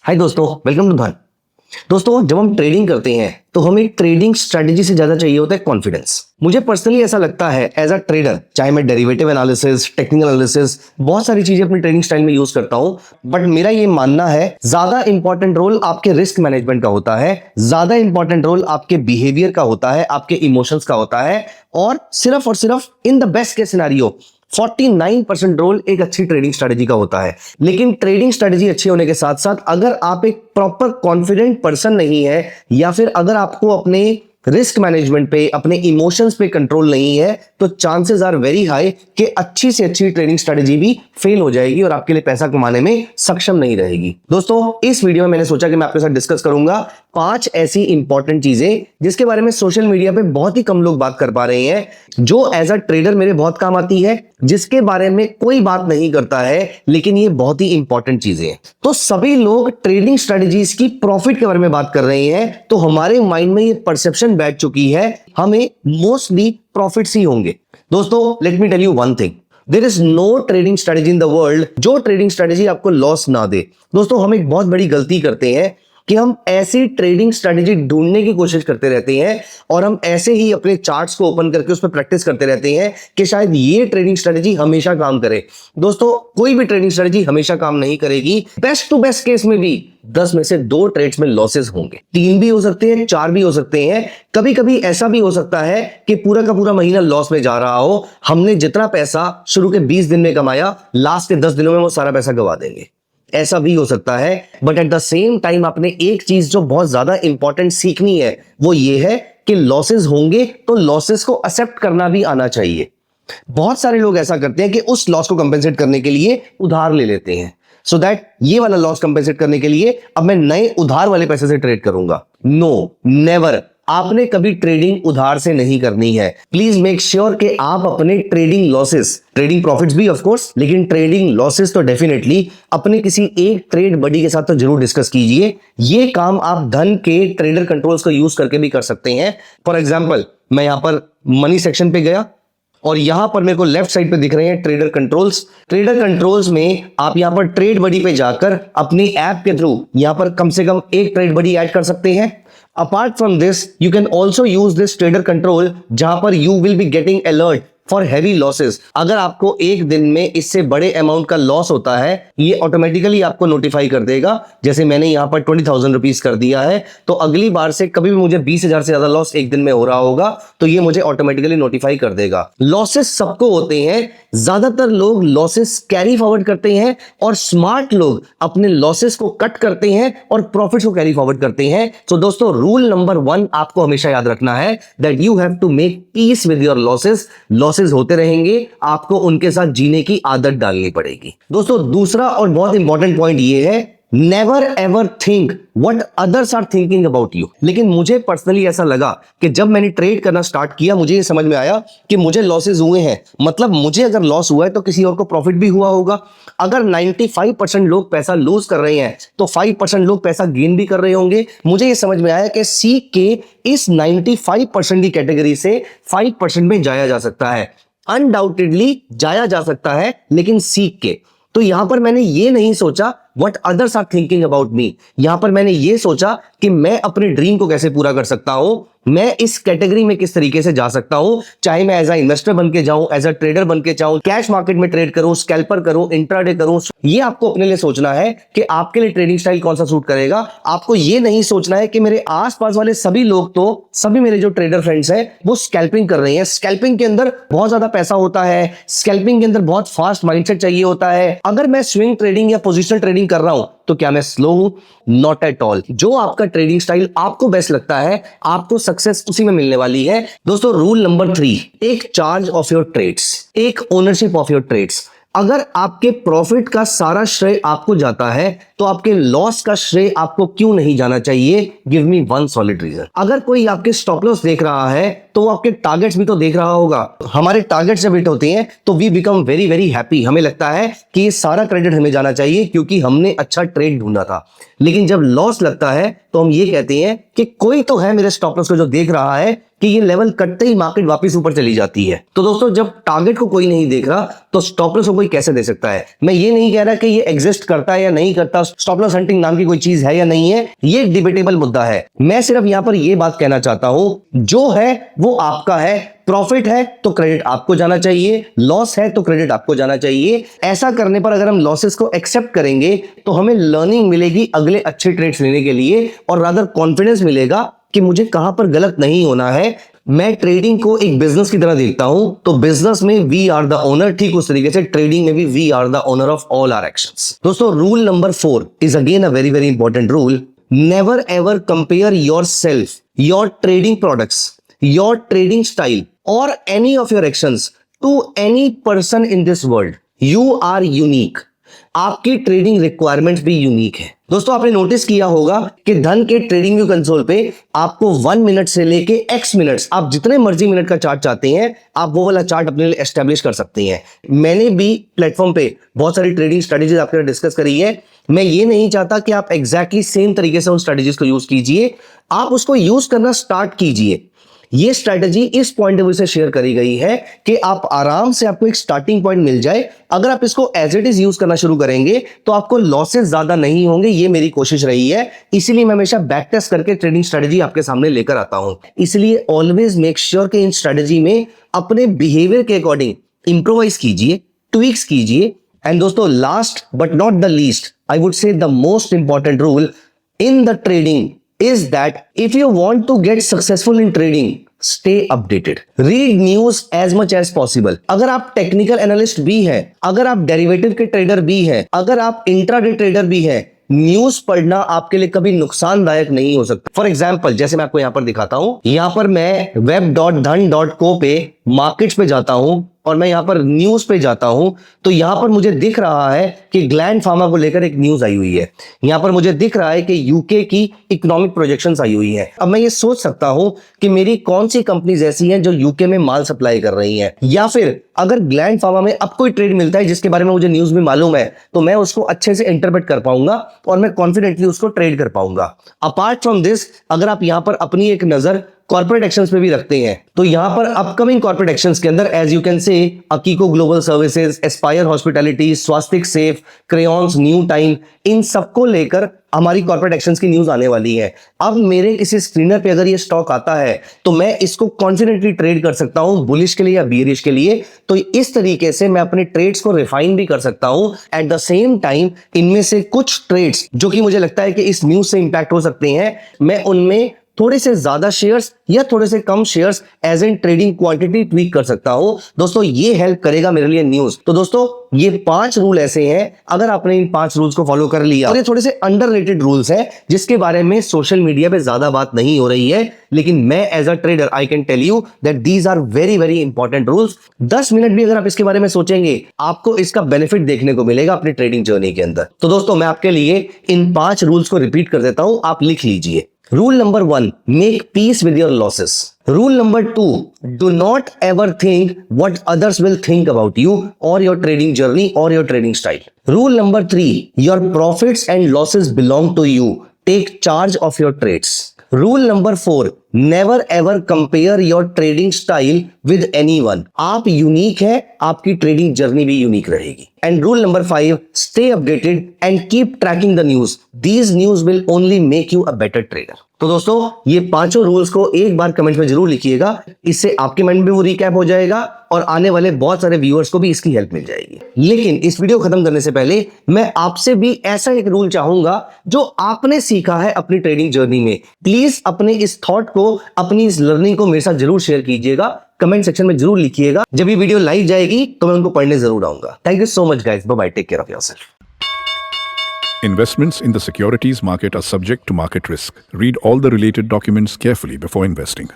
हाय दोस्तों, welcome to धन। दोस्तों, जब हम ट्रेडिंग करते हैं तो हमें ट्रेडिंग स्ट्रेटेजी से ज्यादा चाहिए होता है कॉन्फिडेंस। मुझे पर्सनली ऐसा लगता है एज अ ट्रेडर, चाहे मैं डेरिवेटिव एनालिसिस, टेक्निकल एनालिसिस, बहुत सारी चीजें अपनी ट्रेडिंग स्टाइल में यूज करता हूं, बट मेरा ये मानना है ज्यादा इंपॉर्टेंट रोल आपके रिस्क मैनेजमेंट का होता है, ज्यादा इंपॉर्टेंट रोल आपके बिहेवियर का होता है, आपके इमोशंस का होता है, और सिर्फ in the best case scenario 49% role एक अच्छी ट्रेडिंग स्ट्रेटेजी का होता है। लेकिन ट्रेडिंग स्ट्रेटेजी अच्छी होने के साथ साथ अगर आप एक प्रॉपर कॉन्फिडेंट पर्सन नहीं है, या फिर अगर आपको अपने रिस्क मैनेजमेंट पे, अपने इमोशंस पे कंट्रोल नहीं है, तो चांसेस आर वेरी हाई कि अच्छी से अच्छी ट्रेडिंग स्ट्रेटेजी भी फेल हो जाएगी और आपके लिए पैसा कमाने में सक्षम नहीं रहेगी। दोस्तों, इस वीडियो में मैंने सोचा कि मैं आपके साथ डिस्कस करूंगा 5 ऐसी इंपॉर्टेंट चीजें जिसके बारे में सोशल मीडिया पे बहुत ही कम लोग बात कर पा रहे हैं, जो एज अ ट्रेडर मेरे बहुत काम आती है, जिसके बारे में कोई बात नहीं करता है, लेकिन ये बहुत ही इंपॉर्टेंट चीजें हैं। तो सभी लोग ट्रेडिंग स्ट्रेटेजीज की प्रॉफिट के बारे में बात कर रहे हैं, तो हमारे माइंड में ये परसेप्शन बैठ चुकी है हमें मोस्टली प्रॉफिट्स ही होंगे। दोस्तों, let me tell you one thing, there is no trading strategy in the world जो ट्रेडिंग स्ट्रेटेजी आपको लॉस ना दे। दोस्तों, हम एक बहुत बड़ी गलती करते हैं कि हम ऐसी ट्रेडिंग स्ट्रेटेजी ढूंढने की कोशिश करते रहते हैं और हम ऐसे ही अपने चार्ट्स को ओपन करके उस पर प्रैक्टिस करते रहते हैं कि शायद ये ट्रेडिंग स्ट्रेटेजी हमेशा काम करे। दोस्तों, कोई भी ट्रेडिंग स्ट्रेटेजी हमेशा काम नहीं करेगी। बेस्ट टू बेस्ट केस में भी 10 में से 2 ट्रेड्स में लॉसेस होंगे, 3 भी हो सकते हैं, 4 भी हो सकते हैं। कभी कभी ऐसा भी हो सकता है कि पूरा का पूरा महीना लॉस में जा रहा हो, हमने जितना पैसा शुरू के 20 दिन में कमाया, लास्ट के 10 दिनों में वो सारा पैसा गवा देंगे। ऐसा भी हो सकता है, but at the same time आपने एक चीज जो बहुत ज्यादा इंपॉर्टेंट सीखनी है, वो ये है कि लॉसेस होंगे तो लॉसेस को एक्सेप्ट करना भी आना चाहिए। बहुत सारे लोग ऐसा करते हैं कि उस लॉस को कंपेंसेट करने के लिए उधार ले लेते हैं, सो दैट ये वाला लॉस कंपेंसेट करने के लिए अब मैं नए उधार वाले पैसे से ट्रेड करूंगा। No, never. आपने कभी ट्रेडिंग उधार से नहीं करनी है। प्लीज मेक श्योर कि आप अपने ट्रेडिंग लॉसेस, ट्रेडिंग प्रॉफिट्स भी ऑफ कोर्स, लेकिन ट्रेडिंग लॉसेस तो डेफिनेटली अपने किसी एक ट्रेड बडी के साथ तो जरूर डिस्कस कीजिए। ये काम आप धन के ट्रेडर कंट्रोल्स को यूज करके भी कर सकते हैं। फॉर एग्जांपल, मैं यहां पर मनी सेक्शन पे गया और यहां पर मेरे को लेफ्ट साइड पे दिख रहे हैं ट्रेडर कंट्रोल्स। ट्रेडर कंट्रोल्स में आप यहां पर ट्रेड बडी पे जाकर अपनी ऐप के थ्रू यहां पर कम से कम एक ट्रेड बडी ऐड कर सकते हैं। Apart from this, you can also use this trader control जहां पर you will be getting alert for heavy losses. अगर आपको एक दिन में इससे बड़े अमाउंट का लॉस होता है, ये ऑटोमेटिकली आपको नोटिफाई कर देगा। जैसे मैंने यहां पर 20,000 रुपीज कर दिया है, तो अगली बार से कभी भी मुझे 20,000 से ज्यादा लॉस एक दिन में हो रहा होगा तो ये मुझे ऑटोमेटिकली नोटिफाई कर देगा। लॉसेस सबको होते हैं, ज्यादातर लोग लॉसेस कैरी फॉरवर्ड करते हैं और स्मार्ट लोग अपने लॉसेस को कट करते हैं और प्रॉफिट्स को कैरी फॉरवर्ड करते हैं। तो दोस्तों, रूल नंबर 1 आपको हमेशा याद रखना है that you have to make peace with your losses. Losses होते रहेंगे, आपको उनके साथ जीने की आदत डालनी पड़ेगी। दोस्तों, दूसरा और बहुत इंपॉर्टेंट पॉइंट ये है, never ever think what others are thinking about you. लेकिन मुझे पर्सनली ऐसा लगा कि जब मैंने ट्रेड करना स्टार्ट किया, मुझे ये समझ में आया कि मुझे लॉसेस हुए हैं, मतलब मुझे अगर लॉस हुआ है तो किसी और को प्रॉफिट भी हुआ होगा। अगर 95% लोग पैसा लूज कर रहे हैं तो 5% लोग पैसा गेन भी कर रहे होंगे। मुझे ये समझ में आया कि सीख के इस 95% की कैटेगरी से 5% में जाया जा सकता है। अनडाउटेडली जाया जा सकता है, लेकिन सीख के। तो यहां पर मैंने ये नहीं सोचा what others are thinking about me, यहां पर मैंने ये सोचा कि मैं अपने ड्रीम को कैसे पूरा कर सकता हूं, मैं इस कैटेगरी में किस तरीके से जा सकता हूं। चाहे मैं एज अ इन्वेस्टर बन के जाऊं, एज अ ट्रेडर बन के जाऊं, कैश मार्केट में ट्रेड करूं, स्कैल्पर करूं, इंट्राडे करूं, ये आपको अपने लिए सोचना है कि आपके लिए ट्रेडिंग स्टाइल कौन सा सूट करेगा। आपको ये नहीं सोचना है कि मेरे आसपास वाले सभी लोग, तो सभी मेरे जो ट्रेडर फ्रेंड्स हैं वो स्कैल्पिंग कर रहे हैं, स्कैल्पिंग के अंदर बहुत ज्यादा पैसा होता है, स्कैल्पिंग के अंदर बहुत फास्ट माइंडसेट चाहिए होता है। अगर मैं स्विंग ट्रेडिंग या पोजिशनल ट्रेडिंग कर रहा हूं तो क्या मैं स्लो हूं? Not at all. जो आपका ट्रेडिंग स्टाइल आपको बेस्ट लगता है, आपको सक्सेस उसी में मिलने वाली है। दोस्तों, rule number 3, take charge of your trades, take ownership of your trades. अगर आपके प्रॉफिट का सारा श्रेय आपको जाता है तो आपके लॉस का श्रेय आपको क्यों नहीं जाना चाहिए? Give me one solid reason. अगर कोई आपके स्टॉप लॉस देख रहा है तो वो आपके टारगेट्स भी तो देख रहा होगा। हमारे टारगेट्स जब हिट होते हैं तो we become very very happy. हमें लगता है कि ये सारा क्रेडिट हमें जाना चाहिए क्योंकि हमने अच्छा ट्रेड ढूंढा था। लेकिन जब लॉस लगता है तो हम ये कहते हैं कि कोई तो है मेरे स्टॉप लॉस को जो देख रहा है कि कि ये लेवल कटते ही मार्केट वापस ऊपर चली जाती है। तो दोस्तों जब टारगेट को कोई नहीं देख रहा तो स्टॉप लॉस को कोई कैसे दे सकता है। मैं ये नहीं कह रहा कि ये एग्जिस्ट करता है या नहीं करता, स्टॉप लॉस हंटिंग नाम की कोई चीज है या नहीं है, ये डिबेटेबल मुद्दा है। मैं सिर्फ यहां पर ये बात कहना चाहता हूं, जो है वो आपका है। प्रॉफिट है तो क्रेडिट आपको जाना चाहिए, लॉस है तो क्रेडिट आपको जाना चाहिए। ऐसा करने पर अगर हम लॉसेस को एक्सेप्ट करेंगे तो हमें लर्निंग मिलेगी अगले अच्छे ट्रेड्स लेने के लिए, और रादर कॉन्फिडेंस मिलेगा कि मुझे कहां पर गलत नहीं होना है। मैं ट्रेडिंग को एक बिजनेस की तरह देखता हूं, तो बिजनेस में वी आर द ओनर, ठीक उस तरीके से ट्रेडिंग में भी we are the owner of all our actions. दोस्तों rule number 4 is again a very very important rule. Never ever compare yourself, your trading products, your trading style or any of your actions to any person in this world. You are unique. आपकी trading requirements भी unique है। दोस्तों आपने notice किया होगा कि धन के ट्रेडिंग व्यू कंसोल पे आपको 1 मिनट से लेके x मिनट्स, आप जितने मर्जी मिनट का चार्ट चाहते हैं आप वो वाला चार्ट अपने लिए एस्टेब्लिश कर सकते हैं। मैंने भी प्लेटफॉर्म पे बहुत सारी ट्रेडिंग स्ट्रेटेजीज आपके साथ डिस्कस करी है। मैं ये नहीं चाहता कि आप एग्जैक्टली सेम तरीके से उन स्ट्रेटेजीज को यूज कीजिए, आप उसको यूज करना स्टार्ट कीजिए। ये स्ट्रैटेजी इस पॉइंट ऑफ व्यू से शेयर करी गई है कि आप आराम से, आपको एक स्टार्टिंग पॉइंट मिल जाए। अगर आप इसको एज इट इज यूज करना शुरू करेंगे तो आपको लॉसेस ज्यादा नहीं होंगे, ये मेरी कोशिश रही है। इसीलिए मैं हमेशा बैक टेस्ट करके ट्रेडिंग स्ट्रैटेजी आपके सामने लेकर आता हूं। इसलिए ऑलवेज मेक श्योर कि इन स्ट्रैटेजी में अपने बिहेवियर के अकॉर्डिंग इंप्रोवाइज कीजिए, ट्विक्स कीजिए। एंड दोस्तों last but not the least, I would say the most important rule in the trading is that if you want to get successful in trading, stay updated. Read news as much as possible. अगर आप technical analyst भी हैं, अगर आप derivative के trader भी हैं, अगर आप इंट्राडे ट्रेडर भी हैं, न्यूज पढ़ना आपके लिए कभी नुकसानदायक नहीं हो सकता। फॉर एग्जाम्पल जैसे मैं आपको यहां पर दिखाता हूं, यहां पर मैं web.dhan.co पे मार्केट्स पे जाता हूं और मैं यहां पर न्यूज पे जाता हूं, तो यहां पर मुझे दिख रहा है कि ग्लैंड फार्मा को लेकर एक न्यूज आई हुई है। यहां पर मुझे दिख रहा है कि यूके की इकोनॉमिक प्रोजेक्शंस आई हुई हैं। अब मैं ये सोच सकता हूं कि मेरी कौन सी कंपनीज ऐसी हैं जो यूके में माल सप्लाई कर रही हैं, या फिर अगर ग्लैंड फार्मा में अब कोई ट्रेड मिलता है जिसके बारे में मुझे न्यूज में मालूम है, तो मैं उसको अच्छे से इंटरप्रेट कर पाऊंगा और मैं कॉन्फिडेंटली उसको ट्रेड कर पाऊंगा। अपार्ट फ्रॉम दिस, अगर आप यहां पर अपनी एक नजर कॉर्पोरेट एक्शंस पे भी रखते हैं, तो यहां पर अपकमिंग कॉर्पोरेट एक्शंस के अंदर as you can say Akiko global services, aspire hospitality, Swastik safe, crayons, new time, इन सबको लेकर हमारी कॉर्पोरेट एक्शंस की न्यूज आने वाली है। अब मेरे किसी स्क्रीनर पे अगर ये स्टॉक आता है तो मैं इसको कॉन्फिडेंटली ट्रेड कर सकता हूं, बुलिश के लिए या बियरिश के लिए। तो इस तरीके से मैं अपने ट्रेड्स को रिफाइन भी कर सकता हूं। एट द सेम टाइम इनमें से कुछ ट्रेड्स जो कि मुझे लगता है कि इस न्यूज से इंपैक्ट हो सकते हैं, मैं उनमें थोड़े से ज्यादा शेयर्स या थोड़े से कम shares as in trading quantity tweak कर सकता हूं। दोस्तों ये हेल्प करेगा मेरे लिए न्यूज। तो दोस्तों ये 5 रूल ऐसे हैं, अगर आपने इन 5 रूल्स को फॉलो कर लिया, और ये थोड़े से अंडररेटेड रूल्स हैं जिसके बारे में सोशल मीडिया पे ज्यादा बात नहीं हो रही है, लेकिन मैं as a trader I can tell you that these are very very important rules. 10 minute भी अगर आप इसके बारे में सोचेंगे, आपको इसका बेनिफिट देखने को मिलेगा अपनी ट्रेडिंग जर्नी के अंदर। तो दोस्तों मैं आपके लिए इन 5 रूल्स को रिपीट कर देता हूं, आप लिख लीजिए। Rule number 1, make peace with your losses. Rule number 2, do not ever think what others will think about you or your trading journey or your trading style. Rule number 3, your profits and losses belong to you. Take charge of your trades. Rule number 4, never ever compare your trading style with anyone. आप unique है, आपकी trading journey भी unique रहेगी। And rule number 5, stay updated and keep tracking the news. These news will only make you a better trader. तो दोस्तों ये 5 rules को एक बार कमेंट में जरूर लिखिएगा, इससे आपके माइंड में वो रिकैप हो जाएगा और आने वाले बहुत सारे व्यूअर्स को भी इसकी हेल्प मिल जाएगी। लेकिन इस वीडियो खत्म करने से पहले मैं आपसे भी ऐसा एक रूल चाहूंगा जो आपने सीखा है अपनी ट्रेडिंग जर्नी में। प्लीज अपने इस थॉट को, अपनी इस लर्निंग को मेरे साथ जरूर शेयर कीजिएगा, कमेंट सेक्शन में जरूर लिखिएगा। जब ये वीडियो लाइव जाएगी तो मैं उनको पढ़ने जरूर आऊंगा। Thank you so much guys, bye bye, take care of yourself. Investments in the securities market are subject to market risk. Read all the related documents carefully before investing.